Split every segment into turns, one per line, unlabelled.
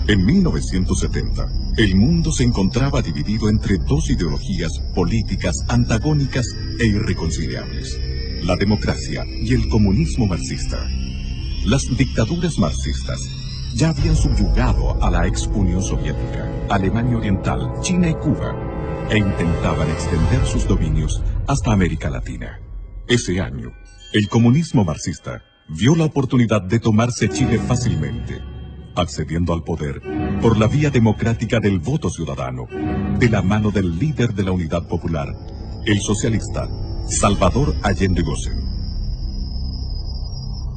En 1970, el mundo se encontraba dividido entre dos ideologías políticas antagónicas e irreconciliables: la democracia y el comunismo marxista. Las dictaduras marxistas ya habían subyugado a la ex Unión Soviética, Alemania Oriental, China y Cuba, e intentaban extender sus dominios hasta América Latina. Ese año, el comunismo marxista vio la oportunidad de tomarse Chile fácilmente, accediendo al poder por la vía democrática del voto ciudadano, de la mano del líder de la Unidad Popular, el socialista Salvador Allende Gossen.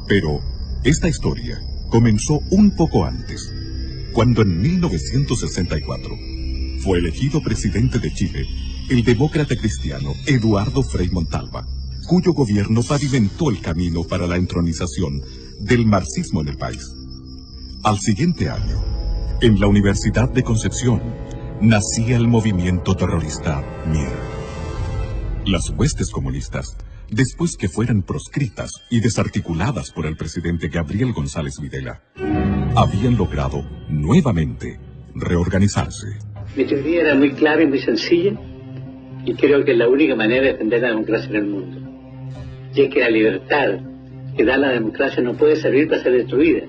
Pero esta historia comenzó un poco antes, cuando en 1964 fue elegido presidente de Chile el demócrata cristiano Eduardo Frei Montalva, cuyo gobierno pavimentó el camino para la entronización del marxismo en el país. Al siguiente año, en la Universidad de Concepción, nacía el movimiento terrorista MIR. Las huestes comunistas, después que fueran proscritas y desarticuladas por el presidente Gabriel González Videla, habían logrado nuevamente reorganizarse.
Mi teoría era muy clara y muy sencilla, y creo que es la única manera de defender la democracia en el mundo. Y es que la libertad que da la democracia no puede servir para ser destruida.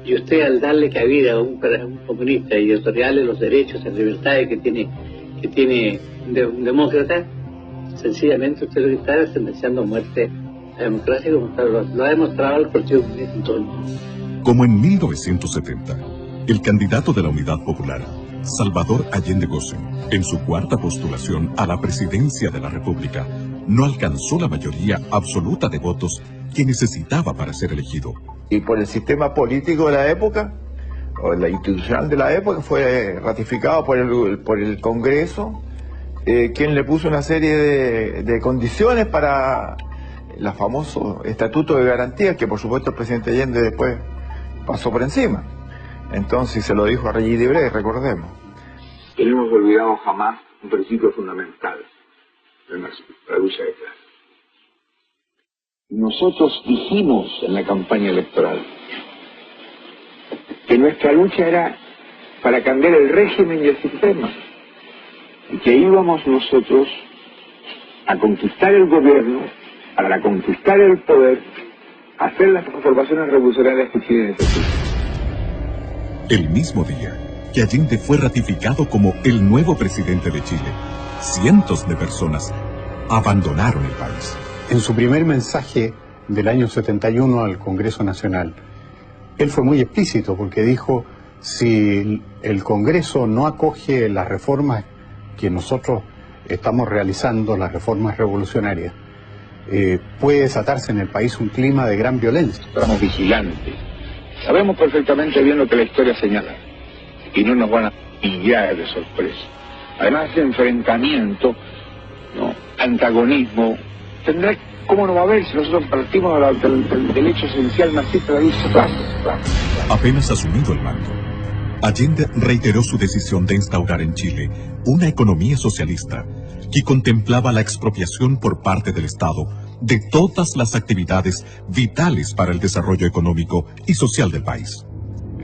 Y usted, al darle cabida a un comunista y otorgarle los derechos y libertades que tiene un demócrata, sencillamente usted lo que está es sentenciando a muerte la democracia, como lo ha demostrado el Partido Comunista en todo el mundo.
Como en 1970, el candidato de la Unidad Popular, Salvador Allende Gossen, en su cuarta postulación a la presidencia de la República, no alcanzó la mayoría absoluta de votos que necesitaba para ser elegido.
Y por el sistema político de la época, o la institucional de la época, fue ratificado por el Congreso, quien le puso una serie de condiciones para el famoso Estatuto de Garantías, que por supuesto el presidente Allende después pasó por encima. Entonces se lo dijo a Regis Debray, recordemos.
Que no hemos olvidado jamás un principio fundamental del marxismo, la lucha de clases. Nosotros dijimos en la campaña electoral que nuestra lucha era para cambiar el régimen y el sistema, y que íbamos nosotros a conquistar el gobierno, para conquistar el poder, a hacer las transformaciones revolucionarias que Chile necesita.
El mismo día que Allende fue ratificado como el nuevo presidente de Chile, cientos de personas abandonaron el país.
En su primer mensaje del año 71 al Congreso Nacional, él fue muy explícito porque dijo: si el Congreso no acoge las reformas que nosotros estamos realizando, las reformas revolucionarias, puede desatarse en el país un clima de gran violencia.
Estamos vigilantes, sabemos perfectamente bien lo que la historia señala y no nos van a pillar de sorpresa. Además, ese enfrentamiento, ¿no?, antagonismo, tendrá, ¿cómo no va a haber si nosotros partimos del hecho esencial marxista de irse atrás?
Apenas asumido el mando, Allende reiteró su decisión de instaurar en Chile una economía socialista que contemplaba la expropiación por parte del Estado de todas las actividades vitales para el desarrollo económico y social del país.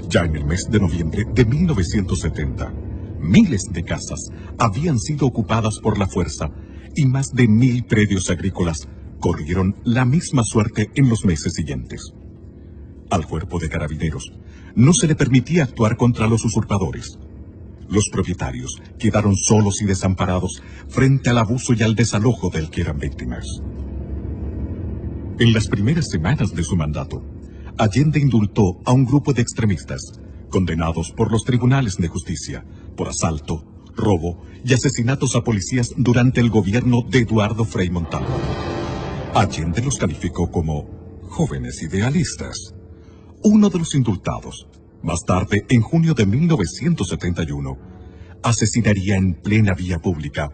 Ya en el mes de noviembre de 1970, miles de casas habían sido ocupadas por la fuerza y más de 1000 predios agrícolas corrieron la misma suerte en los meses siguientes. Al cuerpo de carabineros no se le permitía actuar contra los usurpadores. Los propietarios quedaron solos y desamparados frente al abuso y al desalojo del que eran víctimas. En las primeras semanas de su mandato, Allende indultó a un grupo de extremistas, condenados por los tribunales de justicia, por asalto, robo y asesinatos a policías durante el gobierno de Eduardo Frei Montalva. Allende los calificó como jóvenes idealistas. Uno de los indultados, más tarde, en junio de 1971, asesinaría en plena vía pública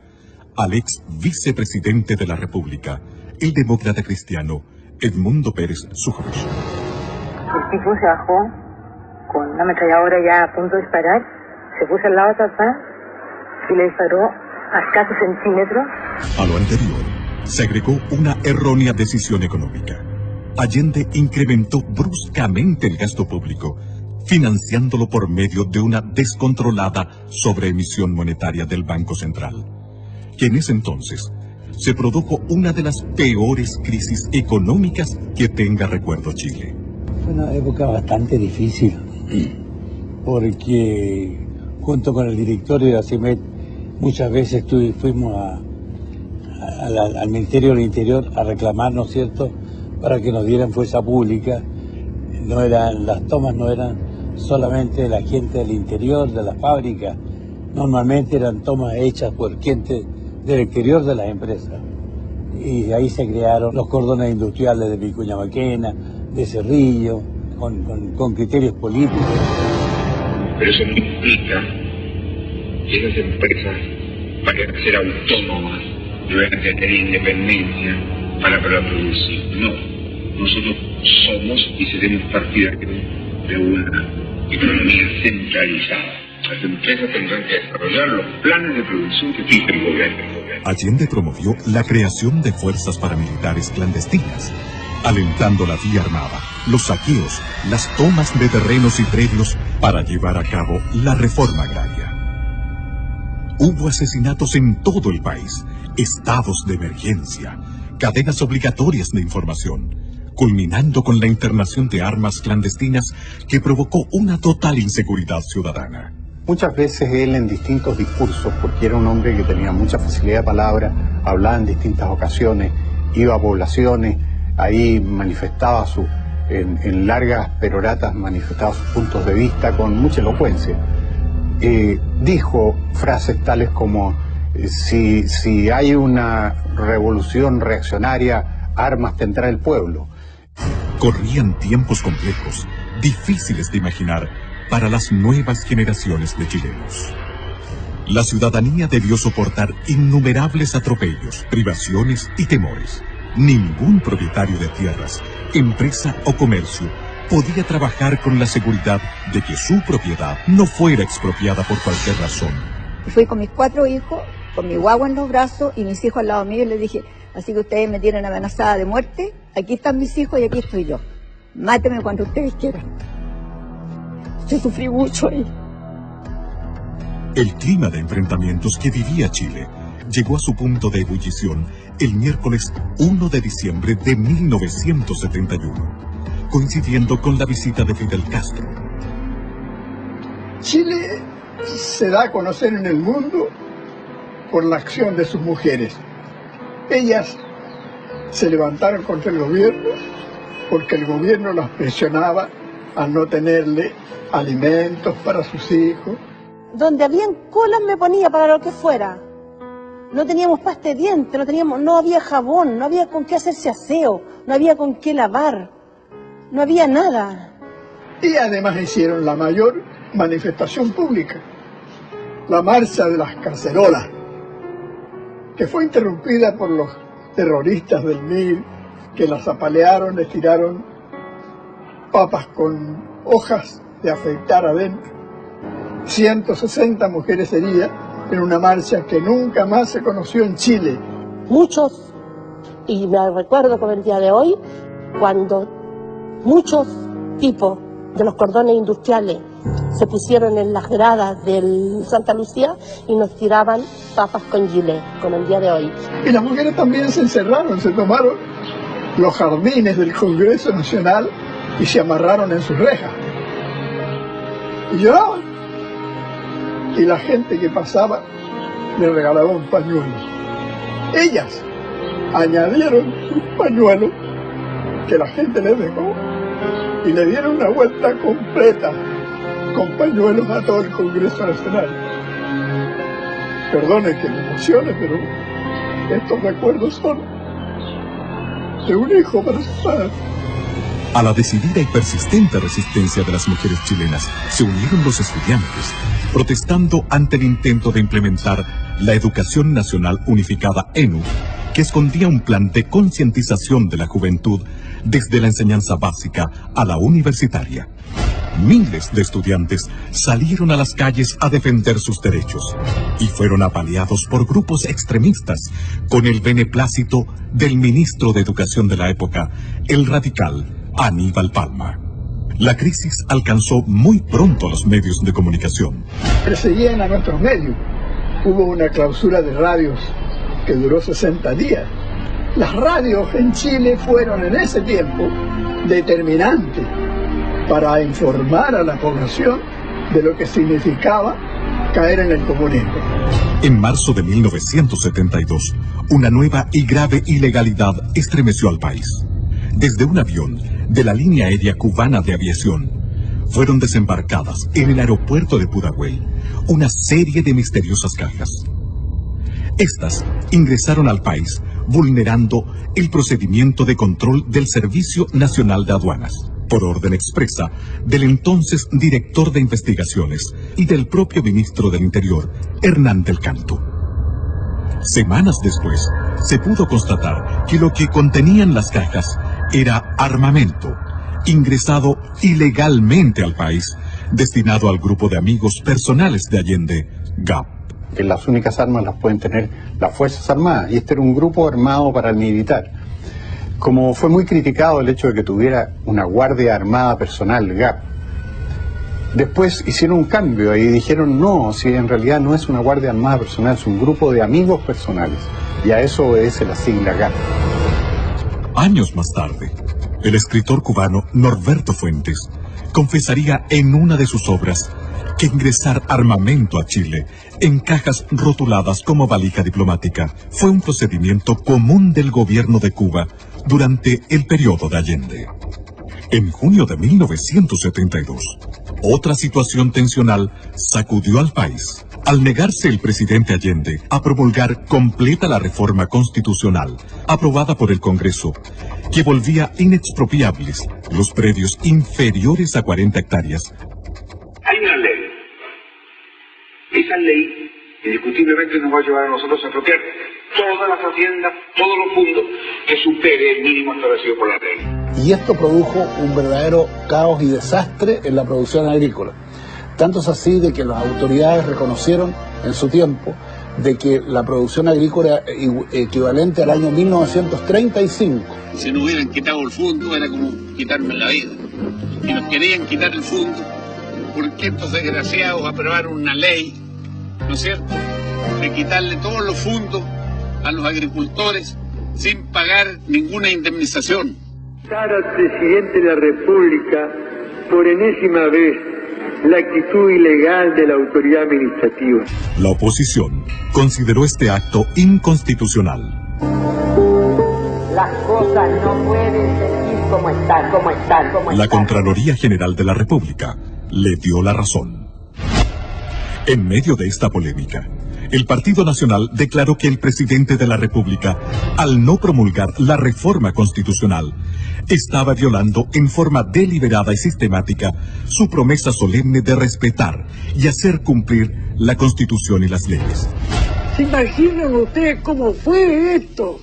al ex vicepresidente de la República, el demócrata cristiano Edmundo Pérez Sujovic.
El tipo se bajó con una ametralladora ya a punto de disparar, se puso al lado de papá y le disparó a escasos centímetros.
A lo anterior, se agregó una errónea decisión económica. Allende incrementó bruscamente el gasto público financiándolo por medio de una descontrolada sobreemisión monetaria del Banco Central, que en ese entonces se produjo una de las peores crisis económicas que tenga recuerdo Chile.
Fue una época bastante difícil, porque junto con el directorio de la CIMED muchas veces fuimos al Ministerio del Interior a reclamar, ¿no es cierto?, para que nos dieran fuerza pública. Las tomas no eran solamente de la gente del interior, de la fábrica, normalmente eran tomas hechas por gente del exterior de las empresas. Y ahí se crearon los cordones industriales de Vicuña Maquena, de Cerrillo, con criterios políticos.
Pero eso no implica que esas empresas vayan a ser autónomas, deben tener independencia para producir. No. Nosotros somos y seremos partidarios de una economía centralizada. Las empresas tendrán que desarrollar los planes de producción que fije el gobierno.
Allende promovió la creación de fuerzas paramilitares clandestinas, alentando la vía armada, los saqueos, las tomas de terrenos y predios para llevar a cabo la reforma agraria. Hubo asesinatos en todo el país, estados de emergencia, cadenas obligatorias de información, culminando con la internación de armas clandestinas que provocó una total inseguridad ciudadana.
Muchas veces él en distintos discursos, porque era un hombre que tenía mucha facilidad de palabra, hablaba en distintas ocasiones, iba a poblaciones, ahí manifestaba en largas peroratas manifestaba sus puntos de vista con mucha elocuencia. Dijo frases tales como, si hay una revolución reaccionaria, armas tendrá el pueblo.
Corrían tiempos complejos, difíciles de imaginar para las nuevas generaciones de chilenos. La ciudadanía debió soportar innumerables atropellos, privaciones y temores. Ningún propietario de tierras, empresa o comercio podía trabajar con la seguridad de que su propiedad no fuera expropiada por cualquier razón.
Fui con mis 4 hijos, con mi guagua en los brazos y mis hijos al lado mío y les dije, así que ustedes me tienen amenazada de muerte, aquí están mis hijos y aquí estoy yo. Mátenme cuando ustedes quieran. Yo sufrí mucho ahí.
El clima de enfrentamientos que vivía Chile llegó a su punto de ebullición el miércoles 1 de diciembre de 1971, coincidiendo con la visita de Fidel Castro.
Chile se da a conocer en el mundo por la acción de sus mujeres. Ellas se levantaron contra el gobierno porque el gobierno las presionaba a no tenerle alimentos para sus hijos.
Donde habían colas me ponía para lo que fuera. No teníamos pasta de dientes, no había jabón, no había con qué hacerse aseo, no había con qué lavar, no había nada.
Y además hicieron la mayor manifestación pública, la marcha de las cacerolas, que fue interrumpida por los terroristas del MIR, que las apalearon, les tiraron papas con hojas de afeitar adentro. 160 mujeres heridas en una marcha que nunca más se conoció en Chile.
Muchos, y me recuerdo como el día de hoy, cuando muchos tipos de los cordones industriales se pusieron en las gradas del Santa Lucía y nos tiraban papas con gilet, como el día de hoy.
Y las mujeres también se encerraron, se tomaron los jardines del Congreso Nacional y se amarraron en sus rejas. Y lloraban. Y la gente que pasaba le regalaba un pañuelo. Ellas añadieron un pañuelo que la gente les dejó y le dieron una vuelta completa con pañuelos a todo el Congreso Nacional. Perdone que me emocione, pero estos recuerdos son de un hijo para su padre.
A la decidida y persistente resistencia de las mujeres chilenas se unieron los estudiantes, protestando ante el intento de implementar la Educación Nacional Unificada ENU, que escondía un plan de concientización de la juventud desde la enseñanza básica a la universitaria. Miles de estudiantes salieron a las calles a defender sus derechos y fueron apaleados por grupos extremistas con el beneplácito del ministro de Educación de la época, el radical Aníbal Palma. La crisis alcanzó muy pronto a los medios de comunicación.
Perseguían a nuestros medios. Hubo una clausura de radios que duró 60 días. Las radios en Chile fueron en ese tiempo determinantes para informar a la población de lo que significaba caer en el comunismo.
En marzo de 1972, una nueva y grave ilegalidad estremeció al país. Desde un avión de la línea aérea cubana de aviación, fueron desembarcadas en el aeropuerto de Pudahuel una serie de misteriosas cajas. Estas ingresaron al país vulnerando el procedimiento de control del Servicio Nacional de Aduanas, por orden expresa del entonces director de investigaciones y del propio ministro del Interior, Hernán del Canto. Semanas después, se pudo constatar que lo que contenían las cajas era armamento, ingresado ilegalmente al país, destinado al grupo de amigos personales de Allende, GAP.
Que las únicas armas las pueden tener las Fuerzas Armadas, y este era un grupo armado paramilitar. Como fue muy criticado el hecho de que tuviera una Guardia Armada personal, GAP, después hicieron un cambio y dijeron no, si en realidad no es una Guardia Armada personal, es un grupo de amigos personales, y a eso obedece la sigla GAP.
Años más tarde, el escritor cubano Norberto Fuentes confesaría en una de sus obras que ingresar armamento a Chile en cajas rotuladas como valija diplomática fue un procedimiento común del gobierno de Cuba durante el periodo de Allende. En junio de 1972, otra situación tensional sacudió al país al negarse el presidente Allende a promulgar completa la reforma constitucional aprobada por el Congreso, que volvía inexpropiables los predios inferiores a 40 hectáreas.
Hay una ley. Esa ley indiscutiblemente nos va a llevar a nosotros a expropiar todas las haciendas, todos los fondos que supere el mínimo establecido por la ley.
Y esto produjo un verdadero caos y desastre en la producción agrícola. Tanto es así de que las autoridades reconocieron en su tiempo de que la producción agrícola equivalente al año 1935.
Si no hubieran quitado el fondo era como quitarme la vida. Y nos querían quitar el fondo porque estos desgraciados aprobaron una ley, ¿no es cierto?, de quitarle todos los fondos a los agricultores sin pagar ninguna indemnización.
Al presidente de la República, por enésima vez, la actitud ilegal de la autoridad administrativa.
La oposición consideró este acto inconstitucional.
Las cosas no pueden seguir como están.
La Contraloría General de la República le dio la razón. En medio de esta polémica, el Partido Nacional declaró que el presidente de la República, al no promulgar la reforma constitucional, estaba violando en forma deliberada y sistemática su promesa solemne de respetar y hacer cumplir la Constitución y las leyes.
¿Se imaginan ustedes cómo fue esto?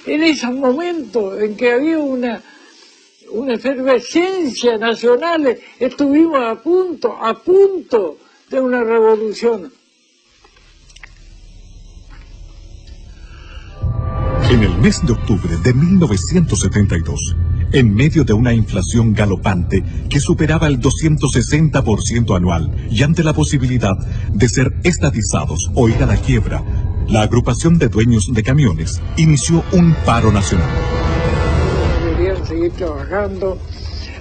En esos momentos en que había una efervescencia nacional, estuvimos a punto de una revolución.
En el mes de octubre de 1972, en medio de una inflación galopante que superaba el 260% anual y ante la posibilidad de ser estatizados o ir a la quiebra, la agrupación de dueños de camiones inició un paro nacional.
Deberían seguir trabajando.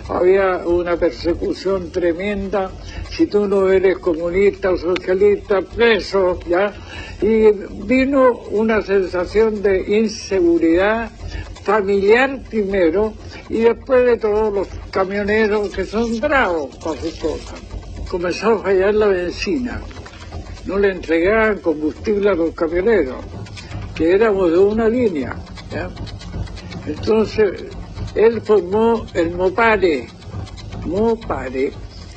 Había una persecución tremenda. Si tú no eres comunista o socialista, preso, ¿ya? Y vino una sensación de inseguridad familiar primero, y después de todos los camioneros que son bravos para sus cosas. Comenzó a fallar la benzina. No le entregaban combustible a los camioneros, que éramos de una línea, ¿ya? Entonces, él formó el MOPARE,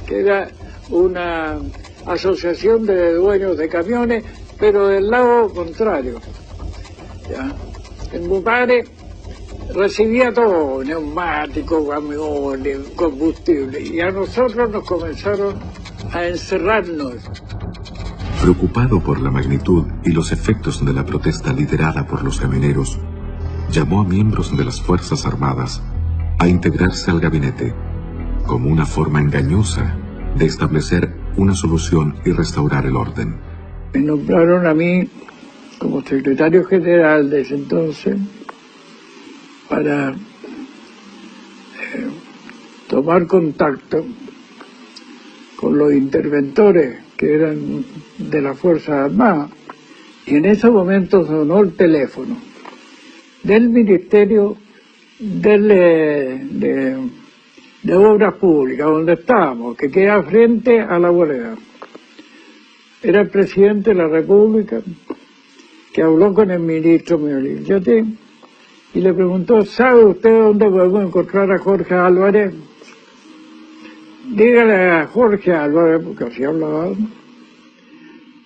que era una asociación de dueños de camiones, pero del lado contrario, ¿ya? El MOPARE recibía todo, neumáticos, camiones, combustible, y a nosotros nos comenzaron a encerrarnos.
Preocupado por la magnitud y los efectos de la protesta liderada por los camioneros, llamó a miembros de las Fuerzas Armadas a integrarse al gabinete como una forma engañosa de establecer una solución y restaurar el orden.
Me nombraron a mí como secretario general de ese entonces para tomar contacto con los interventores que eran de las Fuerzas Armadas. Y en ese momento sonó el teléfono del Ministerio de Obras Públicas, donde estábamos, que queda frente a la Boleda. Era el presidente de la República que habló con el ministro Miolillate y le preguntó: ¿sabe usted dónde podemos encontrar a Jorge Álvarez? Dígale a Jorge Álvarez, porque así hablaba,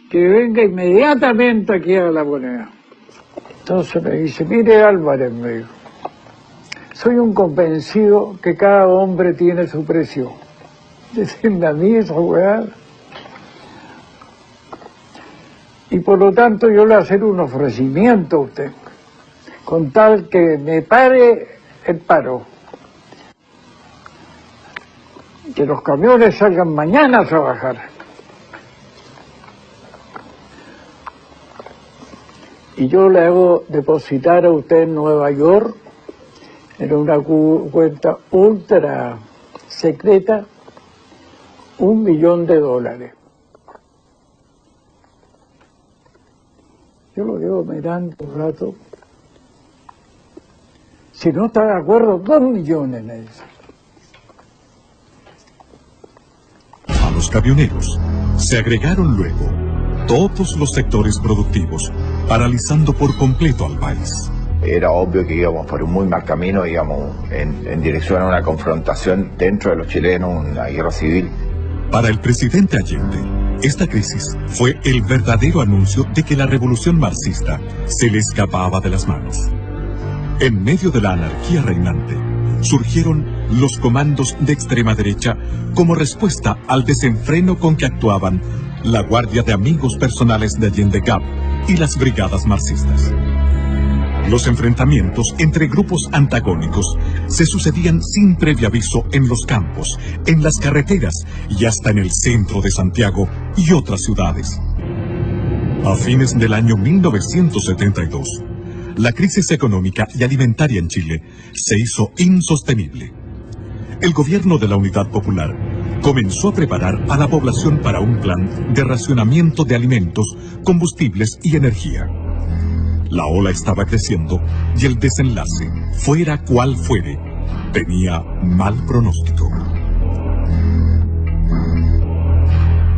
que venga inmediatamente aquí a la Moneda. Entonces me dice: mire Álvarez, me dijo, soy un convencido que cada hombre tiene su precio. Decirme a mí esa weá. Y por lo tanto yo le voy a hacer un ofrecimiento a usted, con tal que me pare el paro. Que los camiones salgan mañana a trabajar. Y yo le hago depositar a usted en Nueva York, en una cuenta ultra secreta, $1 millón. Yo lo llevo mirando un rato. Si no está de acuerdo, 2 millones en eso.
A los camioneros se agregaron luego todos los sectores productivos, paralizando por completo al país.
Era obvio que íbamos por un muy mal camino, íbamos en dirección a una confrontación dentro de los chilenos, una guerra civil.
Para el presidente Allende, esta crisis fue el verdadero anuncio de que la revolución marxista se le escapaba de las manos. En medio de la anarquía reinante, surgieron los comandos de extrema derecha como respuesta al desenfreno con que actuaban la Guardia de Amigos Personales de Allende Gap y las brigadas marxistas. Los enfrentamientos entre grupos antagónicos se sucedían sin previo aviso en los campos, en las carreteras y hasta en el centro de Santiago y otras ciudades. A fines del año 1972, la crisis económica y alimentaria en Chile se hizo insostenible. El gobierno de la Unidad Popular comenzó a preparar a la población para un plan de racionamiento de alimentos, combustibles y energía. La ola estaba creciendo y el desenlace, fuera cual fuere, tenía mal pronóstico.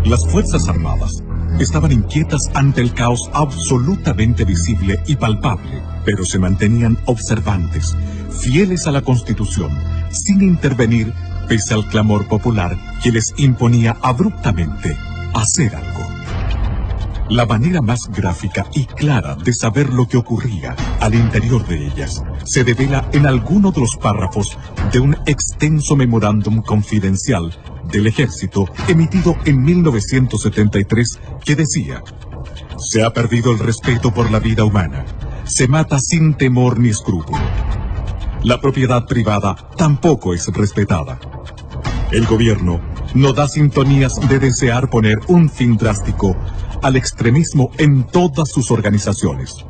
Las Fuerzas Armadas estaban inquietas ante el caos absolutamente visible y palpable, pero se mantenían observantes, fieles a la Constitución, sin intervenir pese al clamor popular que les imponía abruptamente hacer algo. La manera más gráfica y clara de saber lo que ocurría al interior de ellas se devela en alguno de los párrafos de un extenso memorándum confidencial del Ejército emitido en 1973 que decía: se ha perdido el respeto por la vida humana, se mata sin temor ni escrúpulo. La propiedad privada tampoco es respetada. El gobierno no da sintonías de desear poner un fin drástico al extremismo en todas sus organizaciones.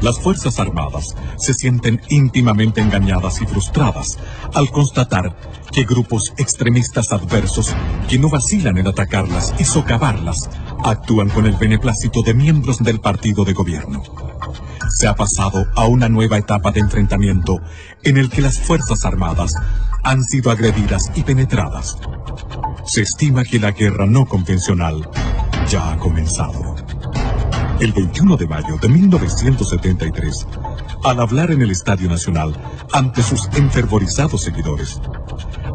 Las Fuerzas Armadas se sienten íntimamente engañadas y frustradas al constatar que grupos extremistas adversos que no vacilan en atacarlas y socavarlas actúan con el beneplácito de miembros del partido de gobierno. Se ha pasado a una nueva etapa de enfrentamiento en el que las Fuerzas Armadas han sido agredidas y penetradas. Se estima que la guerra no convencional ya ha comenzado. El 21 de mayo de 1973, al hablar en el Estadio Nacional ante sus enfervorizados seguidores,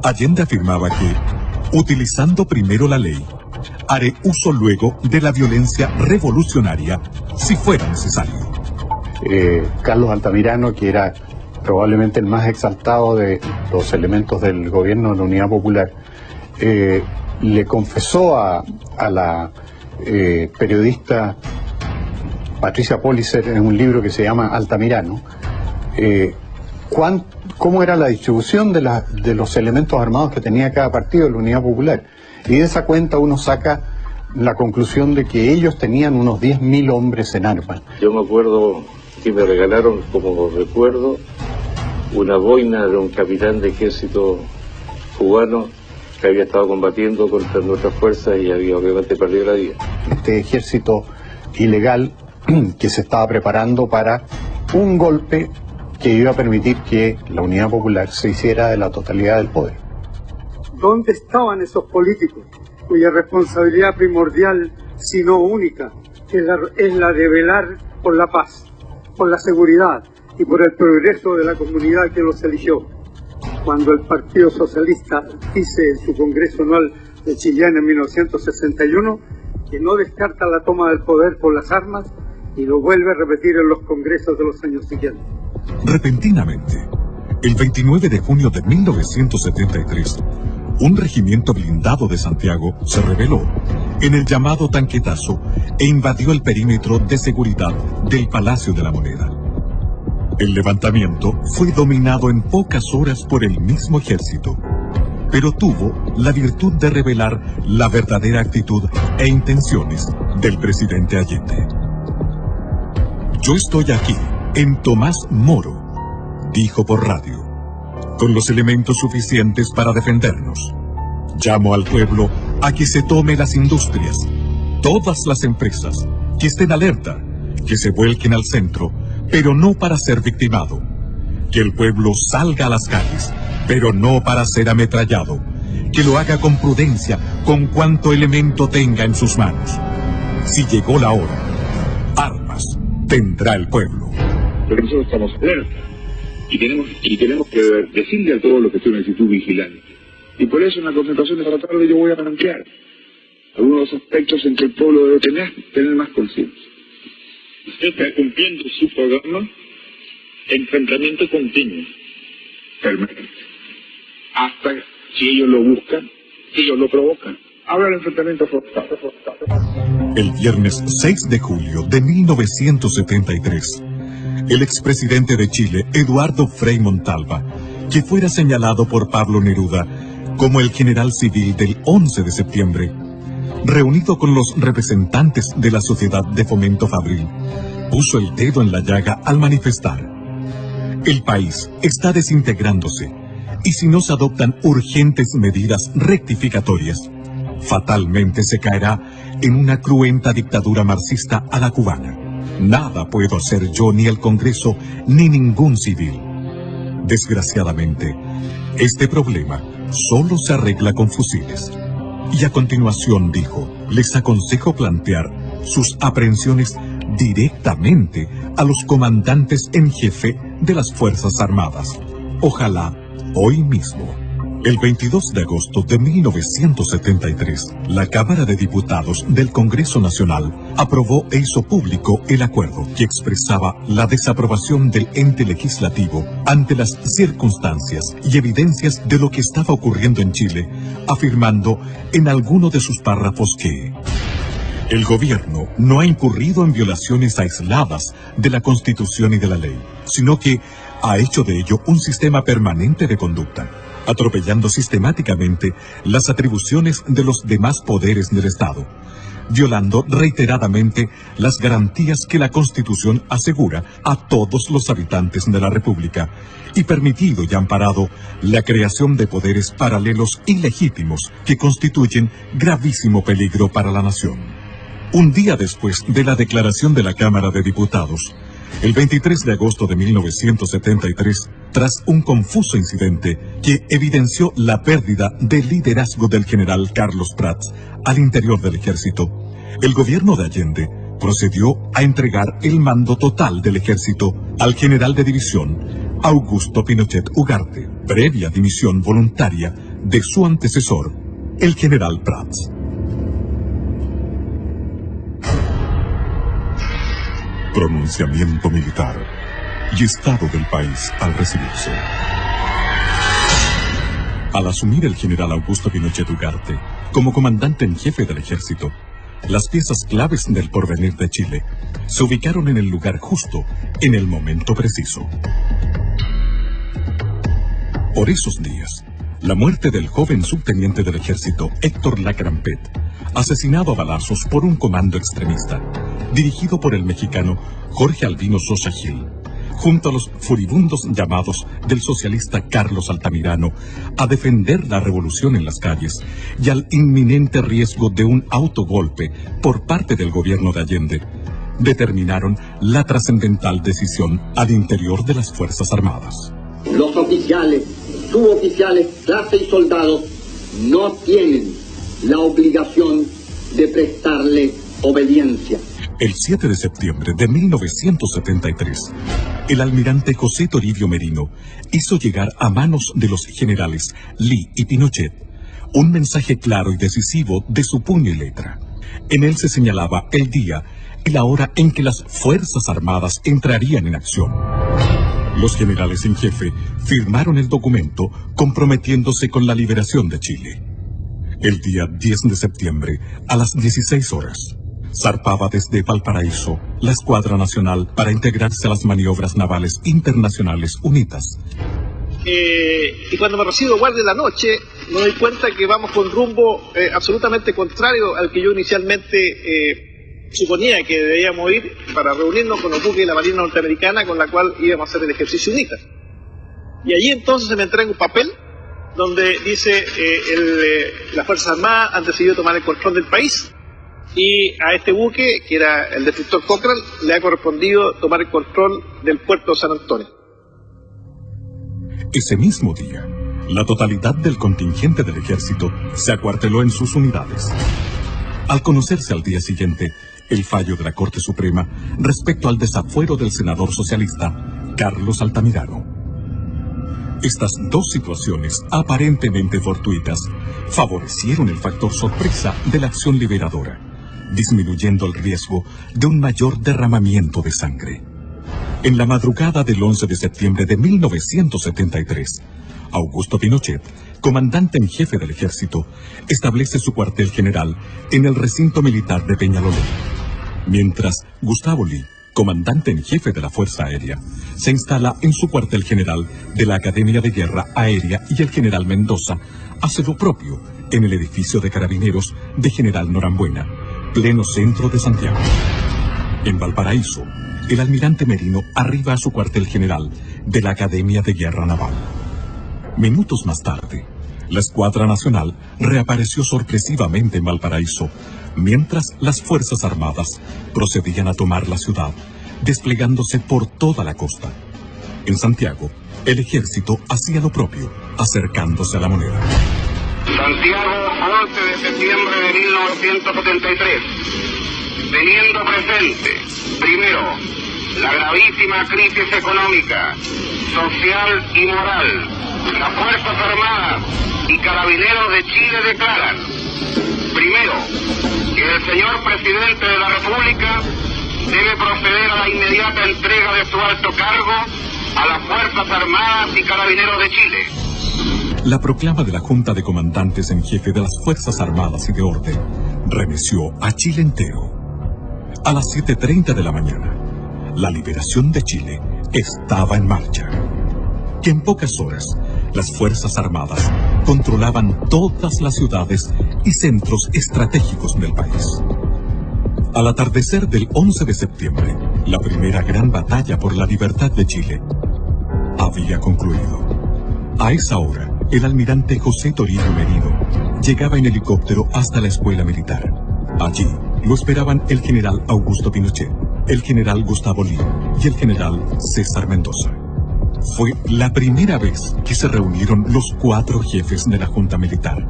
Allende afirmaba que, utilizando primero la ley, haré uso luego de la violencia revolucionaria si fuera necesario.
Carlos Altamirano, que era probablemente el más exaltado de los elementos del gobierno de la Unidad Popular, le confesó a la periodista Patricia Pollicer en un libro que se llama Altamirano, cómo era la distribución de los elementos armados que tenía cada partido de la Unidad Popular. Y de esa cuenta uno saca la conclusión de que ellos tenían unos 10.000 hombres en armas.
Yo me acuerdo que me regalaron, como recuerdo, una boina de un capitán de ejército cubano que había estado combatiendo contra nuestras fuerzas y había obviamente perdido la vida.
Este ejército ilegal que se estaba preparando para un golpe que iba a permitir que la Unidad Popular se hiciera de la totalidad del poder.
¿Dónde estaban esos políticos cuya responsabilidad primordial, si no única, es la de velar por la paz, por la seguridad y por el progreso de la comunidad que los eligió? Cuando el Partido Socialista dice en su Congreso Anual de Chillán en 1961 que no descarta la toma del poder por las armas y lo vuelve a repetir en los congresos de los años siguientes.
Repentinamente, el 29 de junio de 1973, un regimiento blindado de Santiago se rebeló en el llamado Tanquetazo e invadió el perímetro de seguridad del Palacio de la Moneda. El levantamiento fue dominado en pocas horas por el mismo ejército, pero tuvo la virtud de revelar la verdadera actitud e intenciones del presidente Allende. Yo estoy aquí, en Tomás Moro, dijo por radio, con los elementos suficientes para defendernos. Llamo al pueblo a que se tome las industrias, todas las empresas, que estén alerta, que se vuelquen al centro, pero no para ser victimado. Que el pueblo salga a las calles, pero no para ser ametrallado. Que lo haga con prudencia, con cuanto elemento tenga en sus manos. Si llegó la hora, armas tendrá el pueblo.
Pero nosotros estamos alerta y tenemos que decirle a todos los que estén en actitud vigilante. Y por eso en la concentración de la tarde yo voy a plantear algunos aspectos en que el pueblo debe tener más conciencia.
Usted está cumpliendo su programa de enfrentamiento continuo.
Permanente. Hasta si ellos lo buscan, si ellos lo provocan. Habrá el enfrentamiento forzado.
El viernes 6 de julio de 1973, el expresidente de Chile, Eduardo Frei Montalva, que fuera señalado por Pablo Neruda como el general civil del 11 de septiembre, reunido con los representantes de la Sociedad de Fomento Fabril, puso el dedo en la llaga al manifestar: el país está desintegrándose y si no se adoptan urgentes medidas rectificatorias, fatalmente se caerá en una cruenta dictadura marxista a la cubana. Nada puedo hacer yo, ni el Congreso, ni ningún civil. Desgraciadamente, este problema solo se arregla con fusiles. Y a continuación dijo: les aconsejo plantear sus aprehensiones directamente a los comandantes en jefe de las Fuerzas Armadas. Ojalá hoy mismo. El 22 de agosto de 1973, la Cámara de Diputados del Congreso Nacional aprobó e hizo público el acuerdo que expresaba la desaprobación del ente legislativo ante las circunstancias y evidencias de lo que estaba ocurriendo en Chile, afirmando en alguno de sus párrafos que el gobierno no ha incurrido en violaciones aisladas de la Constitución y de la ley, sino que ha hecho de ello un sistema permanente de conducta, atropellando sistemáticamente las atribuciones de los demás poderes del Estado, violando reiteradamente las garantías que la Constitución asegura a todos los habitantes de la República, y permitido y amparado la creación de poderes paralelos ilegítimos que constituyen gravísimo peligro para la nación. Un día después de la declaración de la Cámara de Diputados, el 23 de agosto de 1973, tras un confuso incidente que evidenció la pérdida de liderazgo del general Carlos Prats al interior del ejército, el gobierno de Allende procedió a entregar el mando total del ejército al general de división Augusto Pinochet Ugarte, previa dimisión voluntaria de su antecesor, el general Prats. Pronunciamiento militar y estado del país al recibirse. Al asumir el general Augusto Pinochet Ugarte como comandante en jefe del ejército, las piezas claves del porvenir de Chile se ubicaron en el lugar justo, en el momento preciso. Por esos días, la muerte del joven subteniente del ejército Héctor Lacrampet, asesinado a balazos por un comando extremista, dirigido por el mexicano Jorge Albino Sosa Gil, junto a los furibundos llamados del socialista Carlos Altamirano a defender la revolución en las calles y al inminente riesgo de un autogolpe por parte del gobierno de Allende, determinaron la trascendental decisión al interior de las Fuerzas Armadas.
Los oficiales, suboficiales, clase y soldados no tienen la obligación de prestarle obediencia.
El 7 de septiembre de 1973, el almirante José Toribio Merino hizo llegar a manos de los generales Lee y Pinochet un mensaje claro y decisivo de su puño y letra. En él se señalaba el día y la hora en que las Fuerzas Armadas entrarían en acción. Los generales en jefe firmaron el documento comprometiéndose con la liberación de Chile. El día 10 de septiembre, a las 16 horas, zarpaba desde Valparaíso la Escuadra Nacional para integrarse a las maniobras navales internacionales unidas.
Y cuando me recibo guardia de la noche, me doy cuenta que vamos con rumbo absolutamente contrario al que yo inicialmente suponía que debíamos ir para reunirnos con los buques de la Marina Norteamericana con la cual íbamos a hacer el ejercicio UNITA. Y allí entonces se me entrega un papel donde dice las Fuerzas Armadas han decidido tomar el control del país y a este buque, que era el destructor Cochrane, le ha correspondido tomar el control del puerto de San Antonio.
Ese mismo día, la totalidad del contingente del ejército se acuarteló en sus unidades. Al conocerse al día siguiente el fallo de la Corte Suprema respecto al desafuero del senador socialista Carlos Altamirano. Estas dos situaciones aparentemente fortuitas favorecieron el factor sorpresa de la acción liberadora, disminuyendo el riesgo de un mayor derramamiento de sangre. En la madrugada del 11 de septiembre de 1973, Augusto Pinochet, comandante en jefe del ejército, establece su cuartel general en el recinto militar de Peñalolén, mientras Gustavo Lee, comandante en jefe de la Fuerza Aérea, se instala en su cuartel general de la Academia de Guerra Aérea y el general Mendoza hace lo propio en el edificio de carabineros de General Norambuena, pleno centro de Santiago. En Valparaíso, el almirante Merino arriba a su cuartel general de la Academia de Guerra Naval. Minutos más tarde, la Escuadra Nacional reapareció sorpresivamente en Valparaíso, mientras las Fuerzas Armadas procedían a tomar la ciudad, desplegándose por toda la costa. En Santiago, el ejército hacía lo propio, acercándose a la moneda.
Santiago, 11 de septiembre de 1973. Teniendo presente, primero, la gravísima crisis económica, social y moral, las Fuerzas Armadas y Carabineros de Chile declaran, primero, que el señor presidente de la República debe proceder a la inmediata entrega de su alto cargo a las Fuerzas Armadas y Carabineros de Chile.
La proclama de la Junta de Comandantes en Jefe de las Fuerzas Armadas y de Orden remeció a Chile entero. A las 7:30 de la mañana, la liberación de Chile estaba en marcha. Que en pocas horas, las Fuerzas Armadas controlaban todas las ciudades y centros estratégicos del país. Al atardecer del 11 de septiembre, la primera gran batalla por la libertad de Chile había concluido. A esa hora, el almirante José Toribio Merino llegaba en helicóptero hasta la escuela militar. Allí lo esperaban el general Augusto Pinochet, el general Gustavo Lee y el general César Mendoza. Fue la primera vez que se reunieron los 4 jefes de la Junta Militar.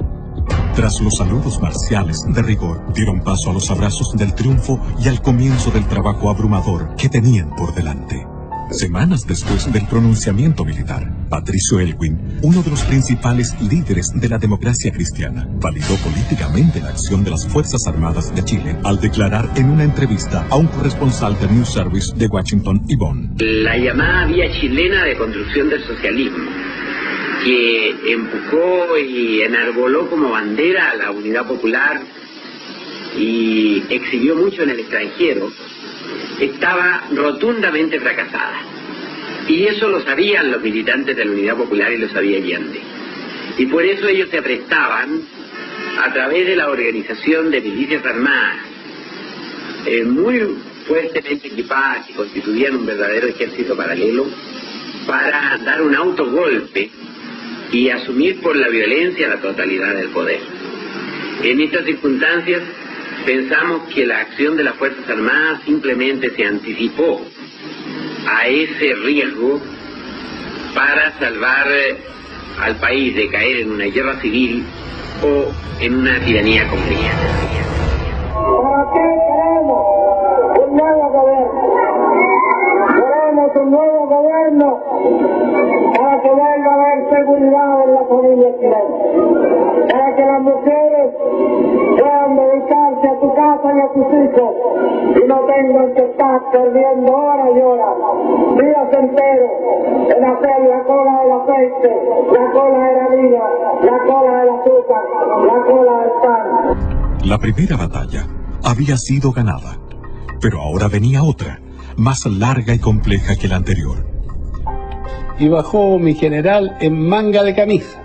Tras los saludos marciales de rigor, dieron paso a los abrazos del triunfo y al comienzo del trabajo abrumador que tenían por delante. Semanas después del pronunciamiento militar, Patricio Elwin, uno de los principales líderes de la democracia cristiana, validó políticamente la acción de las Fuerzas Armadas de Chile al declarar en una entrevista a un corresponsal del News Service de Washington y Bonn.
La llamada vía chilena de construcción del socialismo, que empujó y enarboló como bandera a la unidad popular y exhibió mucho en el extranjero, estaba rotundamente fracasada. Y eso lo sabían los militantes de la Unidad Popular y lo sabía Allende. Y por eso ellos se prestaban, a través de la organización de milicias armadas, muy fuertemente equipadas, que constituían un verdadero ejército paralelo, para dar un autogolpe y asumir por la violencia la totalidad del poder. En estas circunstancias pensamos que la acción de las Fuerzas Armadas simplemente se anticipó a ese riesgo para salvar al país de caer en una guerra civil o en una tiranía completa.
¿Para qué queremos un nuevo gobierno? Queremos un nuevo gobierno para que venga a haber seguridad en la familia chilena, para que las mujeres puedan dedicarse a su casa y a sus hijos y no tengan que estar perdiendo horas y horas, días enteros, en hacer la cola del aceite, la cola de la harina, la cola del azúcar, la cola del pan.
La primera batalla había sido ganada, pero ahora venía otra, más larga y compleja que la anterior.
Y bajó mi general en manga de camisa,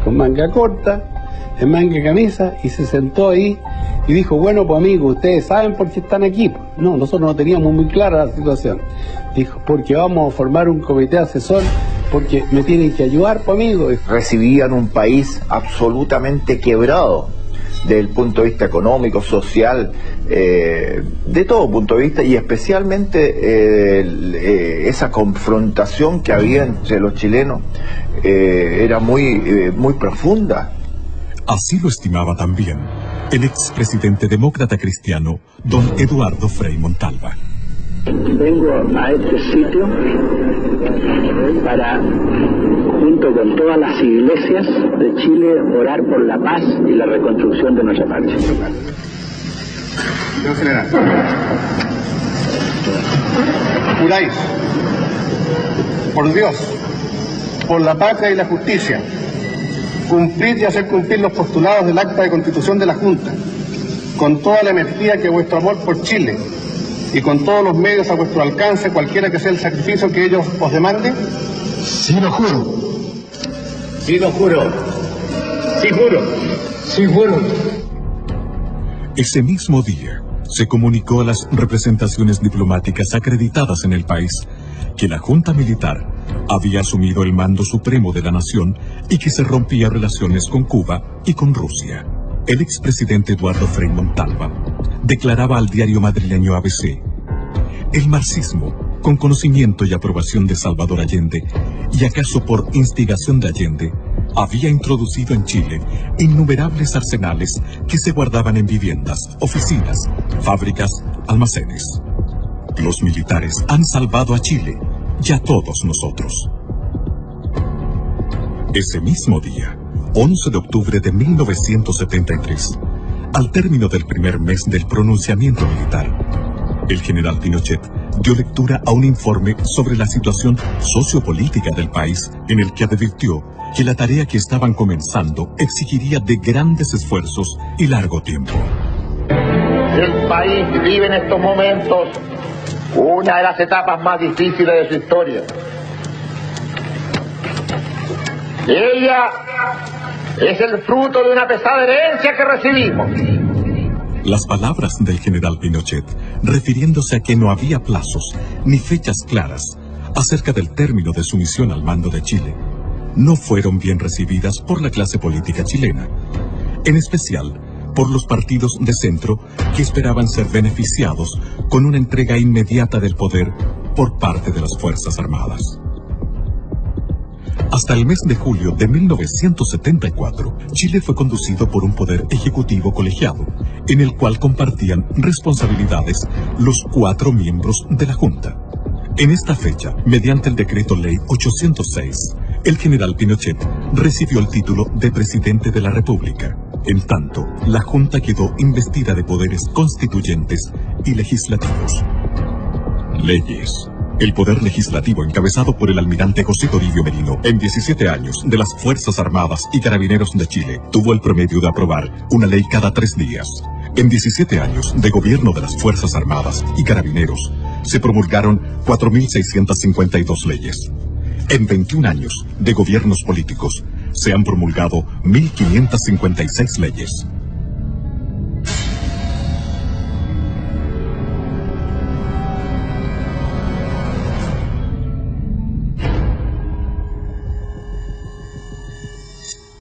con manga corta, en manga de camisa, y se sentó ahí y dijo, bueno, pues amigos, ustedes saben por qué están aquí. No, nosotros no teníamos muy clara la situación. Dijo, porque vamos a formar un comité asesor, porque me tienen que ayudar, pues amigos.
Recibían un país absolutamente quebrado, desde el punto de vista económico, social, de todo punto de vista, y especialmente esa confrontación que había entre los chilenos era muy profunda.
Así lo estimaba también el expresidente demócrata cristiano, don Eduardo Frei Montalva.
Vengo a este sitio para, junto con todas las iglesias de Chile, orar por la paz y la reconstrucción de nuestra patria.
Señor general, juráis, por Dios, por la patria y la justicia, cumplir y hacer cumplir los postulados del acta de constitución de la Junta, con toda la energía que vuestro amor por Chile y con todos los medios a vuestro alcance, cualquiera que sea el sacrificio que ellos os demanden?
Sí, lo juro.
Sí, lo juro. Sí, juro.
Sí, juro.
Ese mismo día se comunicó a las representaciones diplomáticas acreditadas en el país que la Junta Militar había asumido el mando supremo de la nación y que se rompía relaciones con Cuba y con Rusia. El expresidente Eduardo Frei Montalva declaraba al diario madrileño ABC: el marxismo, con conocimiento y aprobación de Salvador Allende, y acaso por instigación de Allende, había introducido en Chile innumerables arsenales que se guardaban en viviendas, oficinas, fábricas, almacenes. Los militares han salvado a Chile y a todos nosotros. Ese mismo día, 11 de octubre de 1973, al término del primer mes del pronunciamiento militar, el general Pinochet dio lectura a un informe sobre la situación sociopolítica del país, en el que advirtió que la tarea que estaban comenzando exigiría de grandes esfuerzos y largo tiempo.
El país vive en estos momentos una de las etapas más difíciles de su historia. Ella es el fruto de una pesada herencia que recibimos.
Las palabras del general Pinochet, refiriéndose a que no había plazos ni fechas claras acerca del término de su misión al mando de Chile, no fueron bien recibidas por la clase política chilena, en especial por los partidos de centro que esperaban ser beneficiados con una entrega inmediata del poder por parte de las Fuerzas Armadas. Hasta el mes de julio de 1974, Chile fue conducido por un poder ejecutivo colegiado, en el cual compartían responsabilidades los 4 miembros de la Junta. En esta fecha, mediante el decreto ley 806, el general Pinochet recibió el título de presidente de la República. En tanto, la Junta quedó investida de poderes constituyentes y legislativos. Leyes. El poder legislativo, encabezado por el almirante José Toribio Merino, en 17 años de las Fuerzas Armadas y Carabineros de Chile, tuvo el promedio de aprobar una ley cada 3 días. En 17 años de gobierno de las Fuerzas Armadas y Carabineros, se promulgaron 4.652 leyes. En 21 años de gobiernos políticos, se han promulgado 1.556 leyes.